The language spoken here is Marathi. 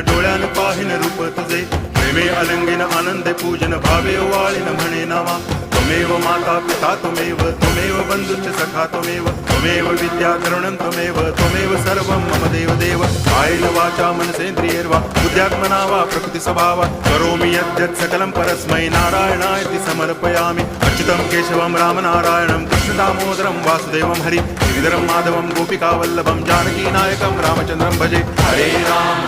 डोळ्यान पाहिन रूप तुझे प्रेमे अलंगिन आनंदे पूजन भावे वाळीन म्हणे नामा त्वमेव माता पिता त्वमेव बंधुश्च सखा त्वमेव विद्या द्रविणं त्वमेव सर्वं मम देव कायेन वाचा मनसेन्द्रियैर्वा बुद्ध्यात्मना वा प्रकृति स्वभावात् करोमि यद्यत् सकलं परस्मै नारायणायति समर्पयामि अच्युतं केशवं रामनारायणं कृष्णदामोदरं वासुदेवं हरि गिरिधरं माधवं गोपिकावल्लभं जानकीनायकं रामचन्द्रं भजे हरे राम